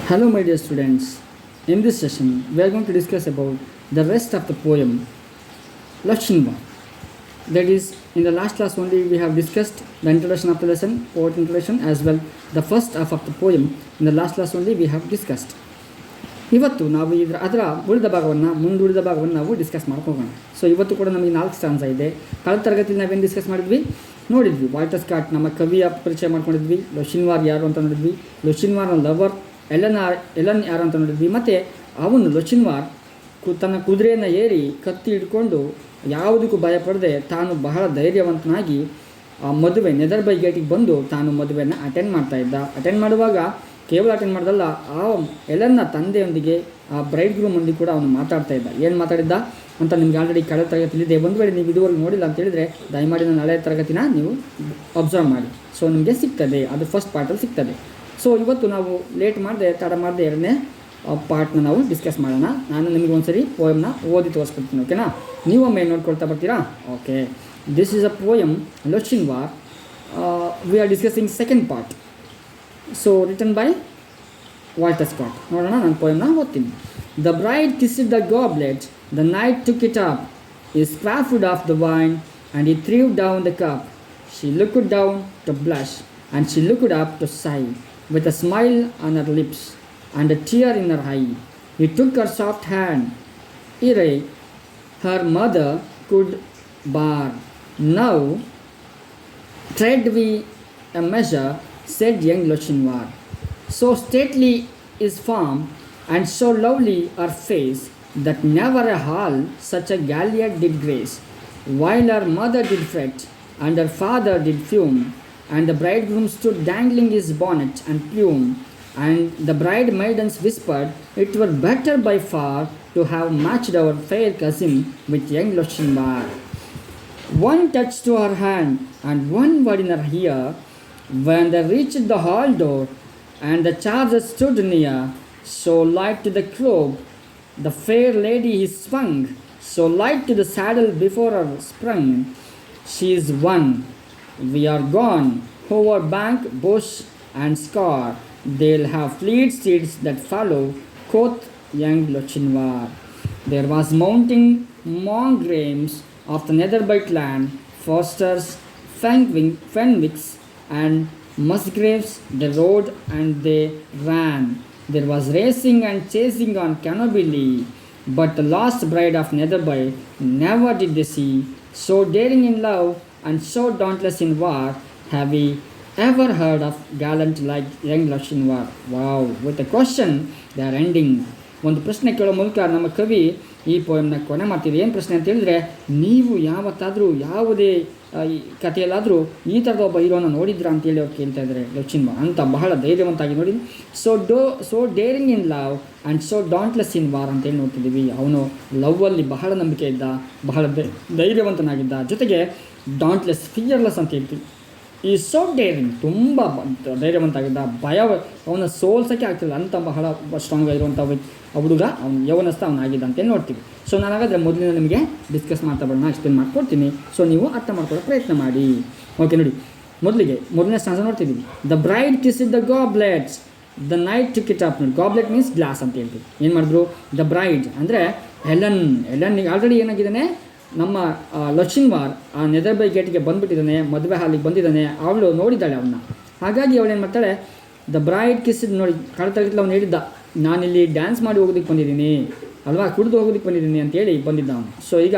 Hello, my dear students. In this session, we are going to discuss about the rest of the poem Lakshinva. That is, in the last class only we have discussed the introduction of the lesson, poet introduction, as well the first half of the poem. In the last class only we have discussed. ಇವತ್ತು ನಾವು ಅದರ ಮುಂದುಳಿದ ಭಾಗವನ್ನು ನಾವು discuss ಮಾಡ್ಕೋಗೋಣ. So ಇವತ್ತು ಕೂಡ ನಮಗೆ 4 stanza ಇದೆ. ಕಳೆದ ತರಗತಿಯಲ್ಲಿ ನಾವೇನು ಡಿಸ್ಕಸ್ ಮಾಡಿದ್ವಿ ನೋಡಿದ್ವಿ. ವಾಲ್ಟರ್ ಸ್ಕಾಟ್ ನಮ್ಮ ಕವಿಯ ಪರಿಚಯ ಮಾಡ್ಕೊಂಡಿದ್ವಿ. ಲೊಶಿನ್ವಾರ್ ಯಾರು ಅಂತ ನೋಡಿದ್ವಿ. ಲೊಶಿನ್ವಾರ್ನ ಲವರ್ ಎಲನ್ ಯಾರು ಅಂತ ನೋಡಿದ್ವಿ. ಮತ್ತು ಅವನು ಲೊಶಿನ್ವಾರ್ ತನ್ನ ಕುದುರೆಯನ್ನು ಏರಿ ಕತ್ತಿ ಹಿಡ್ಕೊಂಡು ಯಾವುದಕ್ಕೂ ಭಯಪಡದೆ ತಾನು ಬಹಳ ಧೈರ್ಯವಂತನಾಗಿ ಮದುವೆ ನೆದರ್ ಬೈ ಗೇಟಿಗೆ ಬಂದು ತಾನು ಮದುವೆಯನ್ನು ಅಟೆಂಡ್ ಮಾಡುವಾಗ ಕೇವಲ ಅಟೆಂಡ್ ಮಾಡೋದಲ್ಲ, ಆ ಎಲನ್ನ ತಂದೆಯೊಂದಿಗೆ ಆ ಬ್ರೈಡ್ ಗ್ರೂಮೊಂದಿಗೆ ಕೂಡ ಅವನು ಮಾತಾಡ್ತಾ ಇದ್ದ. ಏನು ಮಾತಾಡಿದ್ದ ಅಂತ ನಿಮ್ಗೆ ಆಲ್ರೆಡಿ ಕಳೆದ ತರಗತಿಲಿದೆ. ಒಂದು ವೇಳೆ ನೀವು ಇದುವರೆಗೂ ನೋಡಿಲ್ಲ ಅಂತ ಹೇಳಿದರೆ ದಯಮಾಡಿ ನಾನು ಹಳೆಯ ತರಗತಿನ ನೀವು ಅಬ್ಸರ್ವ್ ಮಾಡಿ. ಸೊ ನಿಮಗೆ ಸಿಗ್ತದೆ, ಅದು ಫಸ್ಟ್ ಪಾರ್ಟಲ್ಲಿ ಸಿಗ್ತದೆ. ಸೊ ಇವತ್ತು ನಾವು ತಡ ಮಾಡದೆ ಎರಡನೇ ಪಾರ್ಟ್ನ ನಾವು ಡಿಸ್ಕಸ್ ಮಾಡೋಣ. ನಾನು ನಿಮಗೆ ಒಂದ್ಸರಿ ಪೋಯಮ್ನ ಓದಿ ತೋರಿಸ್ಕೊಡ್ತೀನಿ, ಓಕೆನಾ? ನೀವೊಮ್ಮೆ ನೋಡ್ಕೊಳ್ತಾ ಬರ್ತೀರಾ? Okay, this is a poem Lochinvar. We are discussing second part. So written by Walter Scott. ನೋಡೋಣ, ನಾನು ಪೋಯಮ್ನ ಓದ್ತೀನಿ. The bride kissed the goblet, the knight took it up, he quaffed of the wine, and he threw down the cup. She looked down to blush, and she looked up to sigh, with a smile on her lips and a tear in her eye. He took her soft hand, ere her mother could bar. Now tread we a measure, said young Lochinvar. So stately his form, and so lovely her face, that never a hall such a galliard did grace. While her mother did fret, and her father did fume, and the bridegroom stood dangling his bonnet and plume, and the bride maidens whispered, it were better by far to have matched our fair cousin with young Lochinvar. One touch to her hand, and one word in her ear, when they reached the hall door, and the charger stood near, so light to the cloak the fair lady he swung, so light to the saddle before her sprung. She is one, we are gone, over bank, bush, and scar, they'll have fleet steeds that follow, quoth young Lochinvar. There was mounting mongrams of the Netherbite land, Fosters, Fenwicks, and Musgraves, they rode and they ran. There was racing and chasing on Cannobili, but the lost bride of Netherby never did they see. So daring in love and so dauntless in war, have we ever heard of gallant like young Lochinvar? Wow, with a question they are ending. ಒಂದು ಪ್ರಶ್ನೆ ಕೇಳೋ ಮೂಲಕ ನಮ್ಮ ಕವಿ ಈ ಪೋಯಮ್ನ ಕೊನೆ ಮಾಡ್ತೀವಿ. ಏನು ಪ್ರಶ್ನೆ ಅಂತ ಹೇಳಿದ್ರೆ, ನೀವು ಯಾವತ್ತಾದರೂ ಯಾವುದೇ ಕಥೆಯಲ್ಲಾದರೂ ಈ ಥರದ ಒಬ್ಬ ಹೀರೋನ ನೋಡಿದ್ರಾ ಅಂತೇಳಿ ಅವ್ರು ಕೇಳ್ತಾ ಇದ್ದಾರೆ. ಲೊಚಿನ್ವಾರ್ ಅಂತ ಬಹಳ ಧೈರ್ಯವಂತಾಗಿ ನೋಡಿ. So daring in love and so dauntless in war ಅಂತೇಳಿ ನೋಡ್ತಿದ್ದೀವಿ. ಅವನು ಲವ್ವಲ್ಲಿ ಬಹಳ ನಂಬಿಕೆ ಇದ್ದ, ಬಹಳ ಧೈರ್ಯವಂತನಾಗಿದ್ದ, ಜೊತೆಗೆ ಡಾಂಟ್ಲೆಸ್, ಫಿಯರ್ಲೆಸ್ ಅಂತ ಹೇಳ್ತೀವಿ. ಈ ಸೋ ಡೇರಿಂಗ್, ತುಂಬ ಧೈರ್ಯವಂತಾಗಿದ್ದ, ಭಯ ಅವನ ಸೋಲ್ಸೋಕ್ಕೆ ಆಗ್ತಿಲ್ಲ ಅಂತ ಬಹಳ ಸ್ಟ್ರಾಂಗ್ ಆಗಿರುವಂಥ ಹುಡುಗ, ಅವನು ಯೌವನಸ್ಥ ಅವನಾಗಿದ್ದ ಅಂತೇಳಿ ನೋಡ್ತೀವಿ. ಸೊ ನಾನು ಹಾಗಾದರೆ ಮೊದಲಿನ ನಿಮಗೆ ಡಿಸ್ಕಸ್ ಮಾಡ್ತಾ ಬರೋಣ, ಎಕ್ಸ್ಪ್ಲೇನ್ ಮಾಡ್ಕೊಡ್ತೀನಿ. ಸೊ ನೀವು ಅರ್ಥ ಮಾಡ್ಕೊಳ್ಳೋ ಪ್ರಯತ್ನ ಮಾಡಿ. ಓಕೆ, ನೋಡಿ, ಮೊದಲನೇ ಸ್ಟಾನ್ಸ ನೋಡ್ತಿದ್ದೀವಿ. The bride kissed the goblets, the knight took it up. ನೋಡಿ, ಗಾಬ್ಲೆಟ್ ಮೀನ್ಸ್ ಗ್ಲಾಸ್ ಅಂತ ಹೇಳ್ತೀವಿ. ಏನು ಮಾಡಿದ್ರು? ದ ಬ್ರೈಡ್ ಅಂದರೆ ಎಲನ್ನಿಗೆ ಆಲ್ರೆಡಿ ಏನಾಗಿದ್ದಾನೆ, ನಮ್ಮ ಲೊಚಿನ್ವಾರ್ ಆ ನೆದರ್ ಬೈ ಗೇಟ್ಗೆ ಬಂದುಬಿಟ್ಟಿದ್ದಾನೆ, ಮದುವೆ ಹಾಲಿಗೆ ಬಂದಿದ್ದಾನೆ. ಅವಳು ನೋಡಿದ್ದಾಳೆ ಅವನ್ನ. ಹಾಗಾಗಿ ಅವಳೇನು ಮಾಡ್ತಾಳೆ, ದ ಬ್ರೈಡ್ ಕಿಸ್ಡ್. ನೋಡಿ, ಕಳೆತರಗತಿಲ್ಲ ಅವನು ಹೇಳಿದ್ದ, ನಾನಿಲ್ಲಿ ಡ್ಯಾನ್ಸ್ ಮಾಡಿ ಹೋಗೋದಕ್ಕೆ ಬಂದಿದ್ದೀನಿ ಅಲ್ವಾ, ಕುಡಿದು ಹೋಗೋದಕ್ಕೆ ಬಂದಿದ್ದೀನಿ ಅಂತೇಳಿ ಬಂದಿದ್ದ ಅವನು. ಸೊ ಈಗ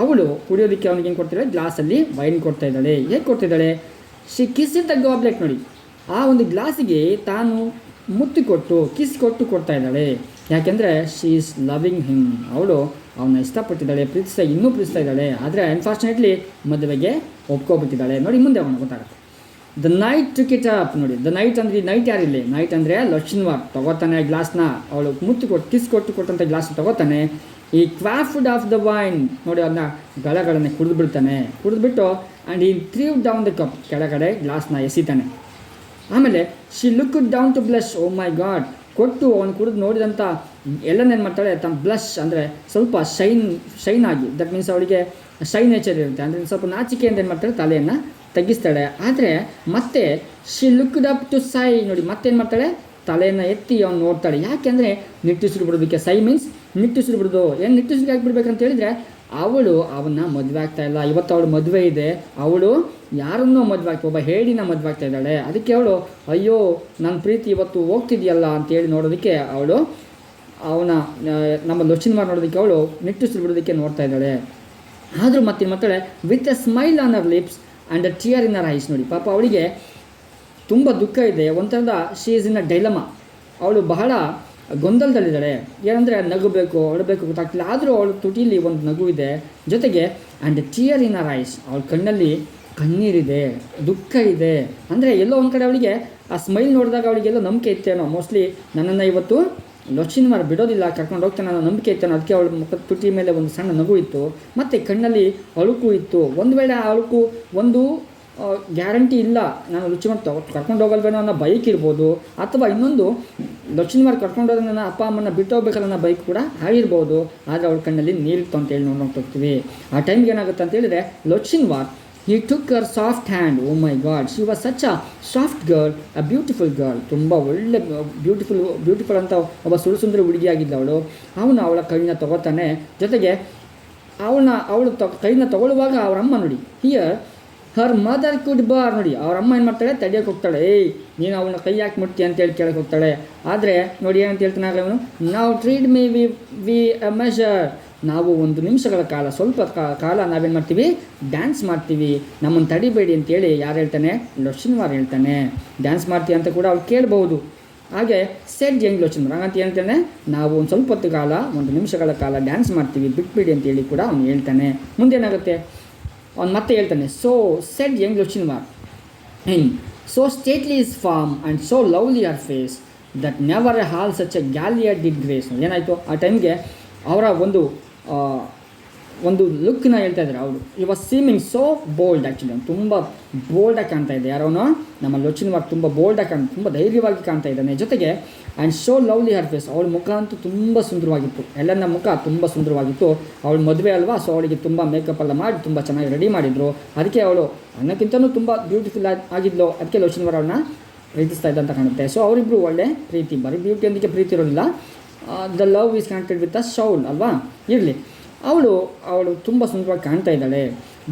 ಅವಳು ಕುಡಿಯೋದಕ್ಕೆ ಅವನಿಗೆ ಏನು ಕೊಡ್ತಿದ್ದಾಳೆ, ಗ್ಲಾಸಲ್ಲಿ ವೈನ್ ಕೊಡ್ತಾ ಇದ್ದಾಳೆ. ಹೇಗೆ ಕೊಡ್ತಿದ್ದಾಳೆ? She kissed the goblet. ನೋಡಿ, ಆ ಒಂದು ಗ್ಲಾಸಿಗೆ ತಾನು ಮುತ್ತು ಕೊಟ್ಟು ಕೊಡ್ತಾ ಇದ್ದಾಳೆ. ಯಾಕೆಂದರೆ ಶಿ ಈಸ್ ಲವಿಂಗ್ ಹಿಮ್. ಅವಳು ಅವನ್ನ ಇಷ್ಟಪಟ್ಟಿದ್ದಾಳೆ, ಇನ್ನೂ ಪ್ರೀತಿಸ್ತಾ ಇದ್ದಾಳೆ. ಆದರೆ ಅನ್ಫಾರ್ಚುನೇಟ್ಲಿ ಮದುವೆಗೆ ಒಪ್ಕೊಬಿಟ್ಟಿದ್ದಾಳೆ. ನೋಡಿ, ಮುಂದೆ ಅವನು ಗೊತ್ತಾಗುತ್ತೆ. The knight took it up. ನೋಡಿ, ದ ನೈಟ್ ಅಂದರೆ ನೈಟ್ ಯಾರಿಲ್ಲ, ನೈಟ್ ಅಂದರೆ ಲೊಚಿನ್ವಾರ್ ತಗೋತಾನೆ ಗ್ಲಾಸ್ನ. ಅವಳು ಮುತ್ತು ಕೊಟ್ಟಂಥ ಗ್ಲಾಸ್ ತಗೋತಾನೆ. ಈ ಕ್ವಾಫ್ಡ್ ಆಫ್ ದ ವೈನ್. ನೋಡಿ, ಅದನ್ನ ಗಳಗಳನ್ನೇ ಕುಡಿದ್ಬಿಟ್ಟು ಆ್ಯಂಡ್ ಈ ಥ್ರೀವ್ ಡೌನ್ ದ ಕಪ್, ಕೆಳಗಡೆ ಗ್ಲಾಸ್ನ ಎಸಿತಾನೆ. ಆಮೇಲೆ she look down to blush. Oh my God. ಕೊಟ್ಟು ಅವನು ಕುಡಿದು ನೋಡಿದಂಥ ಎಲ್ಲನೇನು ಮಾಡ್ತಾಳೆ, ತಮ್ಮ ಬ್ಲಶ್ ಅಂದರೆ ಸ್ವಲ್ಪ ಶೈನ್ ಆಗಿ, ದಟ್ ಮೀನ್ಸ್ ಅವಳಿಗೆ ಶೈ ನೇಚರ್ ಇರುತ್ತೆ. ಅಂದರೆ ಸ್ವಲ್ಪ ನಾಚಿಕೆಯಿಂದ ಏನು ಮಾಡ್ತಾಳೆ, ತಲೆಯನ್ನು ತಗ್ಗಿಸ್ತಾಳೆ. ಆದರೆ ಮತ್ತೆ ಶಿ ಲುಕ್ಡ್ ಅಪ್ ಟು ಸೈ. ನೋಡಿ, ಮತ್ತೇನು ಮಾಡ್ತಾಳೆ, ತಲೆಯನ್ನು ಎತ್ತಿ ಅವ್ನು ನೋಡ್ತಾಳೆ. ಯಾಕೆಂದರೆ ನಿಟ್ಟುಸಿರು ಬಿಡೋದಕ್ಕೆ. ಸೈ ಮೀನ್ಸ್ ನಿಟ್ಟುಸಿರು ಬಿಡೋದು. ಏನು ನಿಟ್ಟುಸಿರು ಯಾಕೆ ಬಿಡ್ಬೇಕಂತ ಹೇಳಿದರೆ ಅವಳು ಅವನ್ನ ಮದುವೆ ಆಗ್ತಾ ಇಲ್ಲ. ಇವತ್ತು ಅವಳು ಮದುವೆ ಇದೆ, ಅವಳು ಯಾರನ್ನೋ ಮದುವೆ ಆಗ್ತಾ, ಒಬ್ಬ ಹೇಡಿನ ಮದುವೆ ಆಗ್ತಾ ಇದ್ದಾಳೆ. ಅದಕ್ಕೆ ಅವಳು ಅಯ್ಯೋ ನನ್ನ ಪ್ರೀತಿ ಇವತ್ತು ಹೋಗ್ತಿದೆಯಲ್ಲ ಅಂತೇಳಿ ನೋಡೋದಕ್ಕೆ ಅವಳು ನಮ್ಮ ಲೊಚ್ಚಿನ್ಮಾರ್ ನೋಡೋದಕ್ಕೆ ಅವಳು ನಿಟ್ಟುಸಿರು ಬಿಡೋದಕ್ಕೆ ನೋಡ್ತಾ ಇದ್ದಾಳೆ. ಆದರೂ ಮತ್ತೆ with a smile on her lips and a tear in hour eyes. ನೋಡಿ ಪಾಪ ಅವಳಿಗೆ ತುಂಬ ದುಃಖ ಇದೆ, ಒಂಥರದ she is in a dilemma. ಅವಳು ಬಹಳ ಗೊಂದಲದಲ್ಲಿದ್ದಾಳೆ. ಏನಂದರೆ ನಗಬೇಕು ಅಳಬೇಕು ಗೊತ್ತಾಗ್ತಿಲ್ಲ. ಆದರೂ ಅವಳು ತುಟಿಯಲ್ಲಿ ಒಂದು ನಗು ಇದೆ, ಜೊತೆಗೆ and tear in hour eyes, ಅವಳ ಕಣ್ಣಲ್ಲಿ ಕಣ್ಣೀರಿದೆ, ದುಃಖ ಇದೆ. ಅಂದರೆ ಎಲ್ಲೋ ಒಂದು ಕಡೆ ಅವಳಿಗೆ ಆ ಸ್ಮೈಲ್ ನೋಡಿದಾಗ ಅವಳಿಗೆಲ್ಲೋ ನಂಬಿಕೆ ಇತ್ತೇನೋ, ಮೋಸ್ಟ್ಲಿ ನನ್ನನ್ನು ಇವತ್ತು ಲೊಚ್ಚಿನ್ಮಾರ್ ಬಿಡೋದಿಲ್ಲ, ಕರ್ಕೊಂಡು ಹೋಗ್ತಾನೆ ಅನ್ನೋ ನಂಬಿಕೆ ಇತ್ತೇನೋ. ಅದಕ್ಕೆ ಅವಳ ಮುಖದ ತುಟಿ ಮೇಲೆ ಒಂದು ಸಣ್ಣ ನಗು ಇತ್ತು, ಮತ್ತು ಕಣ್ಣಲ್ಲಿ ಅಳುಕು ಇತ್ತು. ಒಂದು ವೇಳೆ ಆ ಅಳುಕು ಒಂದು ಗ್ಯಾರಂಟಿ ಇಲ್ಲ, ನಾನು ಲೊಚ್ಚಿನ್ಮಾರ್ ಕರ್ಕೊಂಡು ಹೋಗಲ್ವೇನೋ ಅನ್ನೋ ಬೈಕ್ ಇರ್ಬೋದು, ಅಥವಾ ಇನ್ನೊಂದು ಲೊಚ್ಚಿನ್ಮಾರ್ ಕರ್ಕೊಂಡು ಹೋದ್ರೆ ನನ್ನ ಅಪ್ಪ ಅಮ್ಮನ ಬಿಟ್ಟು ಹೋಗ್ಬೇಕಲ್ಲ ಅನ್ನೋ ಬೈಕ್ ಕೂಡ ಆಗಿರ್ಬೋದು. ಆದರೆ ಅವಳ ಕಣ್ಣಲ್ಲಿ ನೀರಿತ್ತು ಅಂತೇಳಿ ನೋಡ್ತೀವಿ. ಆ ಟೈಮ್ಗೆ ಏನಾಗುತ್ತೆ ಅಂತ ಹೇಳಿದರೆ ಲೊಚ್ಚಿನ್ಮಾರ್ he took her soft hand. Oh my God, she was such a soft girl, a beautiful girl. ತುಂಬ ಒಳ್ಳೆ ಬ್ಯೂಟಿಫುಲ್ ಅಂತ ಒಬ್ಬ ಸುಂದರ ಹುಡುಗಿಯಾಗಿದ್ದ ಅವನು ಅವಳ ಕೈನ ತಗೋತಾನೆ. ಜೊತೆಗೆ ಅವಳು ಕೈನ ತಗೊಳ್ಳುವಾಗ ಅವ್ರ ಅಮ್ಮ ನೋಡಿ, here her mother could bar. ನೋಡಿ ಅವ್ರ ಅಮ್ಮ ಏನು ಮಾಡ್ತಾಳೆ, ತಡೆಯೋಕೆ ಹೋಗ್ತಾಳೆ. ನೀನು ಅವನ ಕೈ ಯಾಕೆ ಮುಟ್ಟಿ ಅಂತೇಳಿ ಕೇಳಕ್ಕೆ ಹೋಗ್ತಾಳೆ. ಆದರೆ ನೋಡಿ ಏನಂತ ಹೇಳ್ತಾನೆ ಆಗಲೇ ಅವನು, ನಾವು ಟ್ರೀಟ್ ಮೀ ವಿ ಅ ಮೆಷರ್. ನಾವು ಒಂದು ನಿಮಿಷಗಳ ಕಾಲ, ಸ್ವಲ್ಪ ಕಾಲ ನಾವೇನು ಮಾಡ್ತೀವಿ, ಡ್ಯಾನ್ಸ್ ಮಾಡ್ತೀವಿ, ನಮ್ಮನ್ನು ತಡಿಬೇಡಿ ಅಂತೇಳಿ ಯಾರು ಹೇಳ್ತಾನೆ, ಲೊಚ್ಚಿನ್ಮಾರ್ ಹೇಳ್ತಾನೆ. ಡ್ಯಾನ್ಸ್ ಮಾಡ್ತೀವಿ ಅಂತ ಕೂಡ ಅವ್ರು ಕೇಳ್ಬೋದು. ಹಾಗೆ ಸೆಡ್ ಯಂಗ್ ಲೊಚ್ಚಿನ್ಮಾರ್ ಹಾಗಂತ ಹೇಳ್ತಾನೆ, ನಾವು ಒಂದು ಸ್ವಲ್ಪ ಹೊತ್ತು ಕಾಲ, ಒಂದು ನಿಮಿಷಗಳ ಕಾಲ ಡ್ಯಾನ್ಸ್ ಮಾಡ್ತೀವಿ, ಬಿಟ್ಬಿಡಿ ಅಂತೇಳಿ ಕೂಡ ಅವ್ನು ಹೇಳ್ತಾನೆ. ಮುಂದೇನಾಗುತ್ತೆ ಅವ್ನು ಮತ್ತೆ ಹೇಳ್ತಾನೆ, so said young Lochinvar so stately his form and so lovely her face that never a hall such a galliard did grace. ಏನಾಯಿತು ಆ ಟೈಮ್ಗೆ ಅವರ ಒಂದು ಲುಕ್ನ ಹೇಳ್ತಾ ಇದ್ದಾರೆ ಅವರು. ಈ was seaming so bold. Actually ತುಂಬ ಬೋಲ್ಡಾಗಿ ಕಾಣ್ತಾ ಇದೆ. ಯಾರೋನೋ ನಮ್ಮ ಲೊಚ್ಚಿನ್ಮಾರ್ ತುಂಬ ಬೋಲ್ಡಾಗಿ ತುಂಬ ಧೈರ್ಯವಾಗಿ ಕಾಣ್ತಾ ಇದ್ದಾನೆ. ಜೊತೆಗೆ and so lovely her face, ಅವಳ ಮುಖ ಅಂತೂ ತುಂಬ ಸುಂದರವಾಗಿತ್ತು. ಎಲ್ಲನ ಮುಖ ತುಂಬ ಸುಂದರವಾಗಿತ್ತು. ಅವಳು ಮದುವೆ ಅಲ್ವಾ, ಸೊ ಅವಳಿಗೆ ತುಂಬ ಮೇಕಪ್ ಎಲ್ಲ ಮಾಡಿ ತುಂಬ ಚೆನ್ನಾಗಿ ರೆಡಿ ಮಾಡಿದರು. ಅದಕ್ಕೆ ಅವಳು ಅನ್ನಕ್ಕಿಂತಲೂ ತುಂಬ ಬ್ಯೂಟಿಫುಲ್ ಆಗಿದ್ಲು. ಅದಕ್ಕೆ ಲೊಚ್ಚಿನ್ಮಾರ್ ಅವಳನ್ನ ಪ್ರೀತಿಸ್ತಾ ಇದ್ದಂತ ಕಾಣುತ್ತೆ. ಸೊ ಅವರಿಬ್ಬರು ಒಳ್ಳೆ ಪ್ರೀತಿ, ಬರೀ ಬ್ಯೂಟಿಯೊಂದಿಗೆ ಪ್ರೀತಿ ಇರೋದಿಲ್ಲ. The love is connected with a soul ಅಲ್ವಾ. ಇರಲಿ, ಅವಳು ತುಂಬ ಸುಂದರವಾಗಿ ಕಾಣ್ತಾ ಇದ್ದಾಳೆ.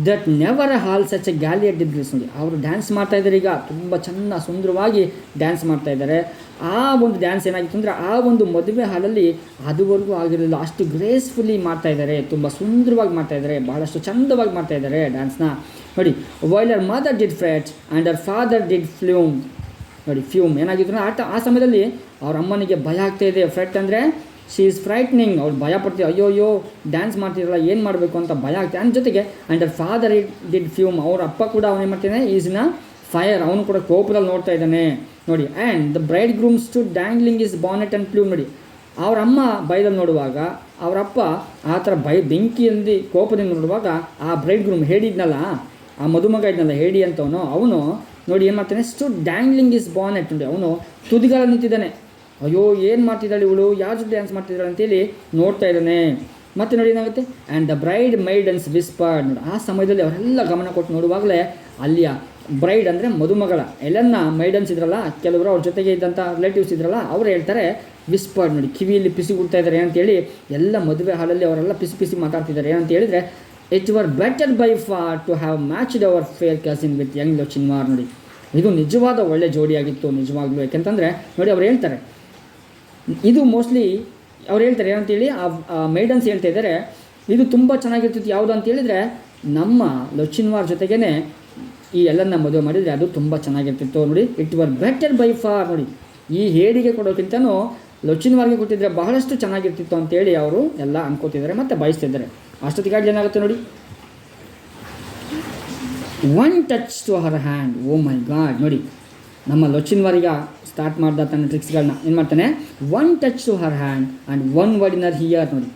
That never a hall such a galliard did grace. ನೋಡಿ ಅವರು ಡ್ಯಾನ್ಸ್ ಮಾಡ್ತಾ ಇದ್ದಾರೆ, ಈಗ ತುಂಬ ಸುಂದರವಾಗಿ ಡ್ಯಾನ್ಸ್ ಮಾಡ್ತಾ ಇದ್ದಾರೆ. ಆ ಒಂದು ಡ್ಯಾನ್ಸ್ ಏನಾಗಿತ್ತು ಅಂದರೆ ಆ ಒಂದು ಮದುವೆ ಹಾಲಲ್ಲಿ ಅದುವರೆಗೂ ಆಗಿರಲಿಲ್ಲ, ಅಷ್ಟು ಗ್ರೇಸ್ಫುಲ್ಲಿ ಮಾಡ್ತಾ ಇದ್ದಾರೆ, ತುಂಬ ಸುಂದರವಾಗಿ ಮಾಡ್ತಾ ಇದ್ದಾರೆ, ಬಹಳಷ್ಟು ಚಂದವಾಗಿ ಮಾಡ್ತಾ ಇದ್ದಾರೆ ಡ್ಯಾನ್ಸ್ನ. ನೋಡಿ, while her mother did fret and her father did fume. ನೋಡಿ ಫ್ಯೂಮ್ ಏನಾಗಿತ್ತು ಆ ಸಮಯದಲ್ಲಿ ಅವ್ರ ಅಮ್ಮನಿಗೆ ಭಯ ಆಗ್ತಾ ಇದೆ. ಫ್ರೆಟ್ ಅಂದರೆ ಶಿ ಈಸ್ ಫ್ರೈಟ್ನಿಂಗ್, ಅವ್ಳು ಭಯ ಪಡ್ತೀವಿ, ಅಯ್ಯೋ ಡ್ಯಾನ್ಸ್ ಮಾಡ್ತಿರಲ್ಲ ಏನು ಮಾಡಬೇಕು ಅಂತ ಭಯ ಆಗ್ತದೆ. ಆ್ಯಂಡ್ ಜೊತೆಗೆ and our father did fume, ಅವ್ರ ಅಪ್ಪ ಕೂಡ ಅವನೇನು ಮಾಡ್ತಾನೆ, ಈಸ್ ಇನ್ ಅ ಫೈರ್, ಅವನು ಕೂಡ ಕೋಪದಲ್ಲಿ ನೋಡ್ತಾ ಇದ್ದಾನೆ. ನೋಡಿ, and the bridegroom stood dangling his bonnet and plume. ನೋಡಿ ಅವ್ರ ಅಮ್ಮ ಬೈದಲ್ಲಿ ನೋಡುವಾಗ ಅವರಪ್ಪ ಆ ಥರ ಬೆಂಕಿಯಲ್ಲಿ ಕೋಪದಿಂದ ನೋಡುವಾಗ ಆ ಬ್ರೈಡ್ ಗ್ರೂಮ್ ಹೇಳಿದ್ನಲ್ಲ, ಆ ಮದುಮಗ ಇದ್ನಲ್ಲ ಹೇಡಿ ಅಂತವನು, ಅವನು ನೋಡಿ ಏನು ಮಾಡ್ತಾನೆ, ಸ್ಟುಡ್ ಡ್ಯಾಂಗ್ಲಿಂಗ್ ಇಸ್ ಬಾನೆಟ್. ನೋಡಿ ಅವನು ತುದಿಗಾಲ ನಿಂತಿದ್ದಾನೆ, ಅಯ್ಯೋ ಏನು ಮಾಡ್ತಿದ್ದಾಳೆ ಇವಳು, ಯಾರ ಜೊತೆ ಡ್ಯಾನ್ಸ್ ಮಾಡ್ತಿದ್ದಾಳೆ ಅಂತೇಳಿ ನೋಡ್ತಾ ಇದ್ದಾನೆ. ಮತ್ತು ನೋಡಿ ಏನಾಗುತ್ತೆ, ಆ್ಯಂಡ್ ದ ಬ್ರೈಡ್ ಮೈಡನ್ಸ್ ವಿಸ್ಪರ್ಡ್. ನೋಡಿ ಆ ಸಮಯದಲ್ಲಿ ಅವರೆಲ್ಲ ಗಮನ ಕೊಟ್ಟು ನೋಡುವಾಗಲೇ ಅಲ್ಲಿಯ ಬ್ರೈಡ್ ಅಂದರೆ ಮದುಮಗಳ ಎಲ್ಲನ್ನ ಮೈಡನ್ಸ್ ಇದ್ರಲ್ಲ, ಕೆಲವರು ಅವ್ರ ಜೊತೆಗೆ ಇದ್ದಂಥ ರಿಲೇಟಿವ್ಸ್ ಇದ್ರಲ್ಲ, ಅವ್ರು ಹೇಳ್ತಾರೆ ವಿಸ್ಪರ್ಡ್. ನೋಡಿ ಕಿವಿಯಲ್ಲಿ ಪಿಸಿ ಕೊಡ್ತಾ ಇದ್ದಾರೆ ಅಂತೇಳಿ ಎಲ್ಲ ಮದುವೆ ಹಾಲಲ್ಲಿ ಅವರೆಲ್ಲ ಪಿಸಿ ಮಾತಾಡ್ತಿದ್ದಾರೆ. ಏನಂತ ಹೇಳಿದರೆ, it were better by far to have matched our fair cousin with young Lochinvar. ನೋಡಿ ಇದು ನಿಜವಾದ ಒಳ್ಳೆ ಜೋಡಿಯಾಗಿತ್ತು ನಿಜವಾಗ್ಲೂ. ಯಾಕೆಂತಂದರೆ ನೋಡಿ ಅವ್ರು ಹೇಳ್ತಾರೆ, ಇದು ಮೋಸ್ಟ್ಲಿ ಅವ್ರು ಹೇಳ್ತಾರೆ ಏನಂತೇಳಿ, ಆ ಮೈಡನ್ಸ್ ಹೇಳ್ತಾ ಇದ್ದಾರೆ, ಇದು ತುಂಬ ಚೆನ್ನಾಗಿರ್ತಿತ್ತು. ಯಾವುದು ಅಂತ ಹೇಳಿದರೆ, ನಮ್ಮ ಲೊಚ್ಚಿನ್ಮಾರ್ ಜೊತೆಗೇ ಈ ಎಲ್ಲನ್ನ ಮದುವೆ ಮಾಡಿದರೆ ಅದು ತುಂಬ ಚೆನ್ನಾಗಿರ್ತಿತ್ತು. ನೋಡಿ, it were better by for. ನೋಡಿ ಈ ಹೇಡಿಗೆ ಕೊಡೋಕ್ಕಿಂತನೂ ಲೊಚ್ಚಿನ್ಮಾರ್ಗೆ ಕೊಟ್ಟಿದ್ರೆ ಬಹಳಷ್ಟು ಚೆನ್ನಾಗಿರ್ತಿತ್ತು ಅಂತೇಳಿ ಅವರು ಎಲ್ಲ ಅನ್ಕೋತಿದ್ದಾರೆ ಮತ್ತು ಬಯಸ್ತಿದ್ದಾರೆ. ಅಷ್ಟೊತ್ತಿಗಾಗಿ ಏನಾಗುತ್ತೆ ನೋಡಿ, one touch to her hand. Oh my God. ನೋಡಿ ನಮ್ಮ ಲೊಚ್ಚಿನ್ಮಾರ್ಗ ಸ್ಟಾರ್ಟ್ ಮಾಡ್ದ ತನ್ನ ಟ್ರಿಕ್ಸ್ಗಳನ್ನ ಏನು ಮಾಡ್ತಾನೆ, one touch to her hand and one word in her ear. ನೋಡಿ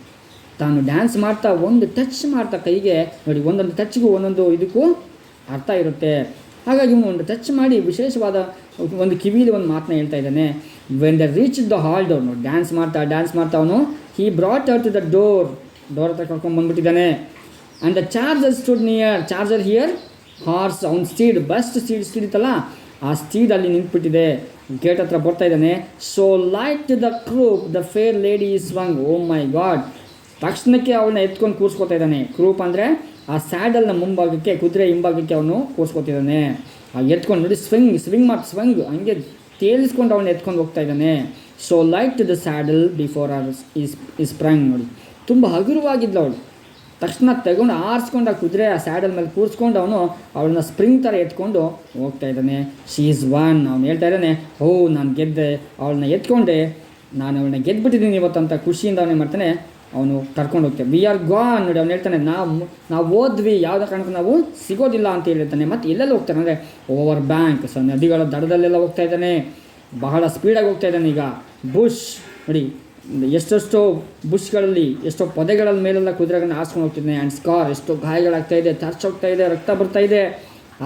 ತಾನು ಡ್ಯಾನ್ಸ್ ಮಾಡ್ತಾ ಒಂದು ಟಚ್ ಮಾಡ್ತಾ ಕೈಗೆ, ನೋಡಿ ಒಂದೊಂದು ಟಚ್ಗೂ ಒಂದೊಂದು ಇದಕ್ಕೂ ಅರ್ಥ ಇರುತ್ತೆ. ಹಾಗಾಗಿ ಇವನು ಒಂದು ಟಚ್ ಮಾಡಿ ವಿಶೇಷವಾದ ಒಂದು ಕಿವಿಲಿ ಒಂದು ಮಾತನ್ನ ಹೇಳ್ತಾ ಇದ್ದಾನೆ. When they reach the hall door. ನೋಡಿ ಡ್ಯಾನ್ಸ್ ಮಾಡ್ತಾ ಅವನು he brought out to the door ಹತ್ರ ಕರ್ಕೊಂಡು ಬಂದ್ಬಿಟ್ಟಿದ್ದಾನೆ. And the charger stood near. Charger here horse, ಅವ್ನು ಸ್ಟೀಡ್, ಬೆಸ್ಟ್ ಸ್ಟೀಡ್ ಇತ್ತಲ್ಲ ಆ ಸ್ಟೀಡ್ ಅಲ್ಲಿ ನಿಂತ್ಬಿಟ್ಟಿದೆ, ಗೇಟ್ ಹತ್ರ ಬರ್ತಾ ಇದ್ದಾನೆ. So light the croupe the fair lady is swung. Oh my God, ತಕ್ಷಣಕ್ಕೆ ಅವಳನ್ನ ಎತ್ಕೊಂಡು ಕೂರಿಸ್ಕೊತಾ ಇದ್ದಾನೆ. ಕ್ರೂಪ್ ಅಂದರೆ ಆ ಸ್ಯಾಡಲ್ನ ಮುಂಭಾಗಕ್ಕೆ, ಕುದುರೆ ಹಿಂಭಾಗಕ್ಕೆ ಅವನು ಕೂರಿಸ್ಕೊತಿದ್ದಾನೆ. ಆ ಎತ್ಕೊಂಡು ನೋಡಿ, ಸ್ವಿಂಗ್ ಹಂಗೆ ತೇಲಿಸ್ಕೊಂಡು ಅವನ್ನ ಎತ್ಕೊಂಡು ಹೋಗ್ತಾ ಇದ್ದಾನೆ. So light the saddle before her is sprung. ನೋಡಿ, ತುಂಬ ಹಗುರವಾಗಿದ್ಲು ಅವಳು. ತಕ್ಷಣ ತಗೊಂಡು ಆರಿಸ್ಕೊಂಡು ಆ ಕುದುರೆ ಆ ಸ್ಯಾಡಲ್ ಮೇಲೆ ಕೂರಿಸ್ಕೊಂಡು ಅವನು ಅವಳನ್ನ ಸ್ಪ್ರಿಂಗ್ ಥರ ಎತ್ಕೊಂಡು ಹೋಗ್ತಾ ಇದ್ದಾನೆ. She is one. ಅವನು ಹೇಳ್ತಾ ಇದ್ದಾನೆ, ಓ ನಾನು ಗೆದ್ದೆ, ಅವಳನ್ನ ಎತ್ಕೊಂಡೆ, ನಾನು ಅವಳನ್ನ ಗೆದ್ಬಿಟ್ಟಿದ್ದೀನಿ ಇವತ್ತು ಅಂತ ಖುಷಿಯಿಂದ ಅವನೇ ಮಾಡ್ತಾನೆ. ಅವನು ಕರ್ಕೊಂಡು ಹೋಗ್ತೇವೆ. We are gone. ನೋಡಿ, ಅವ್ನು ಹೇಳ್ತಾನೆ, ನಾವು ಓದ್ವಿ, ಯಾವುದೇ ಕಾರಣಕ್ಕೂ ನಾವು ಸಿಗೋದಿಲ್ಲ ಅಂತ ಹೇಳಿರ್ತಾನೆ. ಮತ್ತು ಎಲ್ಲೆಲ್ಲ ಹೋಗ್ತಾನೆ ಅಂದರೆ ಓವರ್ ಬ್ಯಾಂಕ್, ಸೊ ನದಿಗಳ ದಡದಲ್ಲೆಲ್ಲ ಹೋಗ್ತಾ ಇದ್ದಾನೆ. ಬಹಳ ಸ್ಪೀಡಾಗಿ ಹೋಗ್ತಾ ಇದ್ದಾನೆ. ಈಗ ಬುಷ್ ನೋಡಿ, ಎಷ್ಟೆಷ್ಟೋ ಬುಷ್ಗಳಲ್ಲಿ ಎಷ್ಟೋ ಪೊದೆಗಳ ಮೇಲೆಲ್ಲ ಕುದುರೆಗಳನ್ನ ಹಾಸ್ಕೊಂಡು ಹೋಗ್ತಿದ್ದಾನೆ. ಆ್ಯಂಡ್ ಸ್ಕಾರ್, ಎಷ್ಟೋ ಗಾಯಗಳಾಗ್ತಾ ಇದೆ, ಚರ್ಚ್ ಹೋಗ್ತಾ ಇದೆ, ರಕ್ತ ಬರ್ತಾ ಇದೆ.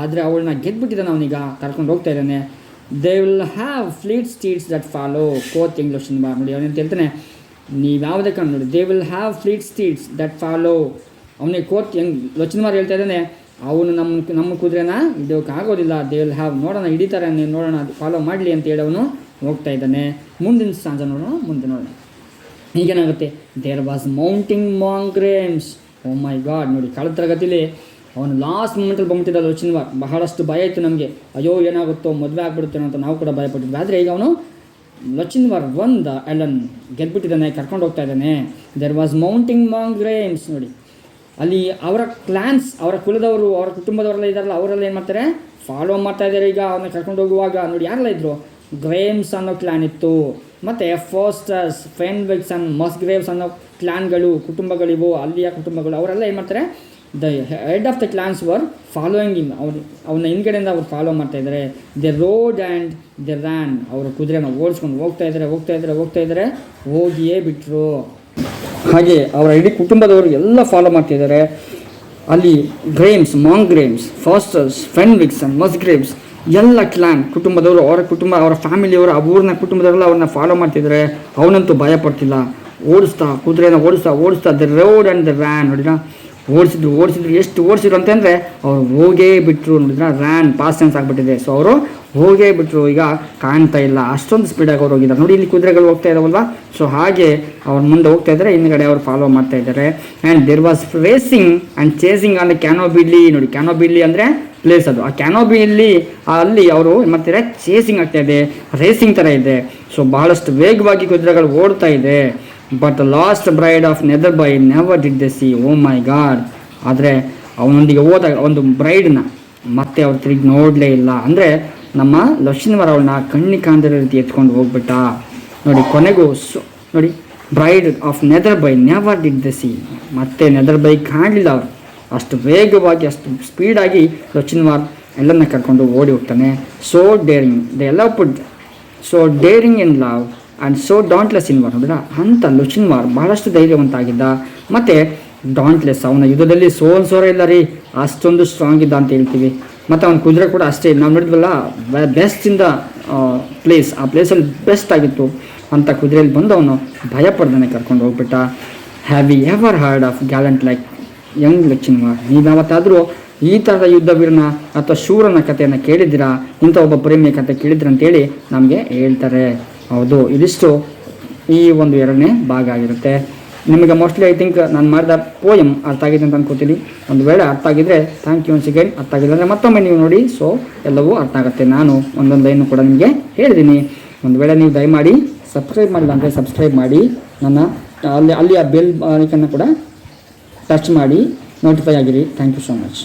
ಆದರೆ ಅವಳನ್ನ ಗೆದ್ಬಿಟ್ಟಿದ್ದಾನೆ ಅವನೀಗ, ಕರ್ಕೊಂಡು ಹೋಗ್ತಾ ಇದ್ದಾನೆ. They will have fleet steeds that follow quoth English bar. ನೋಡಿ, ಅವನೇಂತ ಹೇಳ್ತಾನೆ, ನೀವು ಯಾವುದೇ ಕಾರಣ ನೋಡಿ, they will have fleet steeds that follow. ಅವನಿಗೆ ಕೋತ್ ಲೋಚನ್ಮಾರ್ ಹೇಳ್ತಾ ಇದ್ದಾನೆ, ಅವನು ನಮ್ಮ ಕುದುರೆನ ಹಿಡಿಯೋಕ್ಕಾಗೋದಿಲ್ಲ. ದೇ ವಿಲ್ ಹ್ಯಾವ್, ನೋಡೋಣ ಹಿಡಿತಾರೆ, ನೋಡೋಣ, ಫಾಲೋ ಮಾಡಲಿ ಅಂತ ಹೇಳಿ ಅವನು ಹೋಗ್ತಾ ಇದ್ದಾನೆ. ಮುಂದಿನ ಸಾಂಜ ನೋಡೋಣ. ಈಗೇನಾಗುತ್ತೆ, there was mounting mangroves. Oh my God. ನೋಡಿ, ಕಳೆದ ತರಗತಿಲಿ ಅವನು ಲಾಸ್ಟ್ ಮೂಮೆಂಟಲ್ಲಿ ಬಂದ್ಬಿಟ್ಟಿದ್ದ ಲೋಚನ್ವಾರ್. ಬಹಳಷ್ಟು ಭಯ ಇತ್ತು ನಮಗೆ, ಅಯ್ಯೋ ಏನಾಗುತ್ತೋ, ಮದುವೆ ಆಗ್ಬಿಡುತ್ತೇನೋ ಅಂತ ನಾವು ಕೂಡ ಭಯಪಟ್ಟಿದ್ವಿ. ಆದರೆ ಈಗ ಅವನು ಲೋಚನ್ವಾರ್ ಎಲನ್ ಗೆದ್ಬಿಟ್ಟಿದ್ದಾನೆ, ಕರ್ಕೊಂಡು ಹೋಗ್ತಾ ಇದ್ದಾನೆ. There was mounting mangroves. ನೋಡಿ, ಅಲ್ಲಿ ಅವರ ಕ್ಲಾನ್ಸ್, ಅವರ ಕುಲದವರು, ಅವರ ಕುಟುಂಬದವರೆಲ್ಲ ಇದ್ದಾರಲ್ಲ, ಅವರೆಲ್ಲ ಏನು ಮಾಡ್ತಾರೆ, ಫಾಲೋ ಮಾಡ್ತಾ ಇದ್ದಾರೆ. ಈಗ ಅವನ್ನ ಕರ್ಕೊಂಡು ಹೋಗುವಾಗ ನೋಡಿ, ಯಾರೆಲ್ಲ ಇದ್ದರು, ಗ್ರೇಮ್ಸ್ ಅನ್ನೋ ಕ್ಲಾನ್ ಇತ್ತು, ಮತ್ತು ಫೋಸ್ಟರ್ಸ್, ಫೆನ್ವಿಕ್ಸ್ ಅಂಡ್ ಮಸ್ಗ್ರೇವ್ಸ್ ಅನ್ನೋ ಕ್ಲಾನ್ಗಳು, ಕುಟುಂಬಗಳಿವು, ಅಲ್ಲಿಯ ಕುಟುಂಬಗಳು. ಅವರೆಲ್ಲ ಏನು ಮಾಡ್ತಾರೆ, the head of the clans were following him. ಅವನ ಹಿಂದ್ಗಡೆಯಿಂದ ಅವ್ರು ಫಾಲೋ ಮಾಡ್ತಾ ಇದ್ದಾರೆ. They rode and they ran. ಅವರು ಕುದುರೆನ ಓಡಿಸ್ಕೊಂಡು ಹೋಗ್ತಾ ಇದ್ದಾರೆ, ಹೋಗಿಯೇ ಬಿಟ್ಟರು. ಹಾಗೆ ಅವರ ಇಡೀ ಕುಟುಂಬದವರು ಎಲ್ಲ ಫಾಲೋ ಮಾಡ್ತಿದ್ದಾರೆ. ಅಲ್ಲಿ ಗ್ರೇಮ್ಸ್, ಮಾಂಗ್ರೇಮ್ಸ್, ಫಾಸ್ಟರ್ಸ್, ಫೆನ್ವಿಕ್ಸ್ ಅಂಡ್ ಮಸ್ಗ್ರೇವ್ಸ್ ಎಲ್ಲ ಕ್ಲಾನ್ ಕುಟುಂಬದವರು, ಅವರ ಫ್ಯಾಮಿಲಿಯವರು, ಆ ಊರಿನ ಕುಟುಂಬದವರೆಲ್ಲ ಅವ್ರನ್ನ ಫಾಲೋ ಮಾಡ್ತಿದ್ದಾರೆ. ಅವನಂತೂ ಭಯ ಪಡ್ತಿಲ್ಲ, ಕುದುರೆನ ಓಡಿಸ್ತಾ the road and the ran. ನೋಡಿದ್ರ, ಓಡಿಸಿದ್ರು ಎಷ್ಟು ಓಡಿಸಿದ್ರು ಅಂತಂದರೆ ಅವ್ರು ಹೋಗೇ ಬಿಟ್ಟರು. ನೋಡಿದ್ರ, ರ್ಯಾನ್ ಪಾಸ್ಟ್ ಟೆನ್ಸ್ ಆಗಿಬಿಟ್ಟಿದೆ. ಸೊ ಅವರು ಹೋಗೇ ಬಿಟ್ಟರು, ಈಗ ಕಾಣ್ತಾ ಇಲ್ಲ, ಅಷ್ಟೊಂದು ಸ್ಪೀಡಾಗಿ ಅವ್ರು ಹೋಗಿದ್ದಾರೆ. ನೋಡಿ, ಇಲ್ಲಿ ಕುದುರೆಗಳು ಹೋಗ್ತಾ ಇದ್ದಾವಲ್ವ, ಸೊ ಹಾಗೆ ಅವ್ರು ಮುಂದೆ ಹೋಗ್ತಾ ಇದ್ದಾರೆ, ಹಿಂದ್ಗಡೆ ಅವ್ರು ಫಾಲೋ ಮಾಡ್ತಾ ಇದ್ದಾರೆ. And there was racing and chasing on the Cannobie. ನೋಡಿ, ಕ್ಯಾನೋಬಿಲಿ ಅಂದರೆ ಪ್ಲೇಸ್ ಅದು. ಆ ಕ್ಯಾನೋಬಿಲಿ ಅಲ್ಲಿ ಅವರು ಏನು ಮಾಡ್ತಾರೆ, ಚೇಸಿಂಗ್ ಆಗ್ತಾ ಇದೆ, ರೇಸಿಂಗ್ ಥರ ಇದೆ. ಸೊ ಬಹಳಷ್ಟು ವೇಗವಾಗಿ ಕುದುರೆಗಳು ಓಡ್ತಾ ಇದೆ. But the lost bride of Netherby never did they see. Oh my God. ಆದರೆ ಅವನೊಂದಿಗೆ ಹೋದಾಗ ಒಂದು ಬ್ರೈಡ್ನ ಮತ್ತೆ ಅವ್ರು ತಿರುಗಿ ನೋಡಲೇ ಇಲ್ಲ. ಅಂದರೆ ನಮ್ಮ ಲಕ್ಷ್ಮೀವರ ಅವಳನ್ನ ಕಣ್ಣಿಗೆ ಕಾಣದಿರೋ ರೀತಿ ಎತ್ಕೊಂಡು ಹೋಗ್ಬಿಟ್ಟ. ನೋಡಿ, ಕೊನೆಗೂ ನೋಡಿ, bride of Netherby never did they see. ಮತ್ತೆ ನೆದರ್ಬೈ ಕಾಣಲಿಲ್ಲ ಅವರು. ಅಷ್ಟು ವೇಗವಾಗಿ, ಅಷ್ಟು ಸ್ಪೀಡಾಗಿ ಲಕ್ಷ್ಮೀವಾರ್ ಎಲ್ಲನ್ನ ಕರ್ಕೊಂಡು ಓಡಿ ಹೋಗ್ತಾನೆ. ಸೋ ಡೇರಿಂಗ್ ದೆ ಎಲ್ಲ ಪುಡ್, so daring in love and so dauntless in war. ನೋಡಿದ ಅಂತ ಲಕ್ಷ್ಮೀವಾರ್ ಬಹಳಷ್ಟು ಧೈರ್ಯವಂತ ಆಗಿದ್ದ, ಮತ್ತು ಡಾಂಟ್ಲೆಸ್. ಅವನ ಯುದ್ಧದಲ್ಲಿ ಸೋರ ಇಲ್ಲ ರೀ, ಅಷ್ಟೊಂದು ಸ್ಟ್ರಾಂಗ್ ಇದ್ದ ಅಂತ ಹೇಳ್ತೀವಿ. ಮತ್ತು ಅವನ ಕುದುರೆ ಕೂಡ ಅಷ್ಟೇ, ನಾವು ನೋಡಿದ್ವಲ್ಲ, ಬೆಸ್ಟ್ ಇನ್ ದ ಪ್ಲೇಸ್, ಆ ಪ್ಲೇಸಲ್ಲಿ ಬೆಸ್ಟ್ ಆಗಿತ್ತು ಅಂತ ಕುದುರೆಯಲ್ಲಿ ಬಂದು ಅವನು ಭಯ ಪಡ್ದಾನೆ, ಕರ್ಕೊಂಡು ಹೋಗ್ಬಿಟ್ಟ. Have you ever heard of gallant like young Lochinvar? ನೀವು ಯಾವತ್ತಾದರೂ ಈ ಥರದ ಯುದ್ಧ ವೀರನ ಅಥವಾ ಶೂರನ ಕಥೆಯನ್ನು ಕೇಳಿದ್ದೀರಾ, ಇಂಥ ಒಬ್ಬ ಪ್ರೇಮಿಯ ಕಥೆ ಕೇಳಿದ್ರ ಅಂತೇಳಿ ನಮಗೆ ಹೇಳ್ತಾರೆ. ಹೌದು, ಇದಿಷ್ಟು ಈ ಒಂದು 2ನೇ ಭಾಗ ಆಗಿರುತ್ತೆ. ನಿಮಗೆ ಮೋಸ್ಟ್ಲಿ ಐ ಥಿಂಕ್ ನಾನು ಮಾಡಿದ ಪೋಯಮ್ ಅರ್ಥ ಆಗಿದೆ ಅಂತ ಅನ್ಕೋತೀನಿ. ಒಂದು ವೇಳೆ ಅರ್ಥ ಆಗಿದ್ರೆ ಥ್ಯಾಂಕ್ ಯು ಒನ್ಸ್ ಅಗೈನ್. ಅರ್ಥ ಆಗಿಲ್ಲ ಅಂದರೆ ಮತ್ತೊಮ್ಮೆ ನೀವು ನೋಡಿ, ಸೊ ಎಲ್ಲವೂ ಅರ್ಥ ಆಗುತ್ತೆ. ನಾನು ಒಂದೊಂದು ಲೈನು ಕೂಡ ನಿಮಗೆ ಹೇಳಿದ್ದೀನಿ. ಒಂದು ವೇಳೆ ನೀವು ದಯಮಾಡಿ ಸಬ್ಸ್ಕ್ರೈಬ್ ಮಾಡಿಲ್ಲ ಅಂದರೆ ಸಬ್ಸ್ಕ್ರೈಬ್ ಮಾಡಿ, ನನ್ನ ಅಲ್ಲಿ ಆ ಬೆಲ್ ಐಕನ್ನ ಕೂಡ ಟಚ್ ಮಾಡಿ ನೋಟಿಫೈ ಆಗಿರಿ. Thank you so much.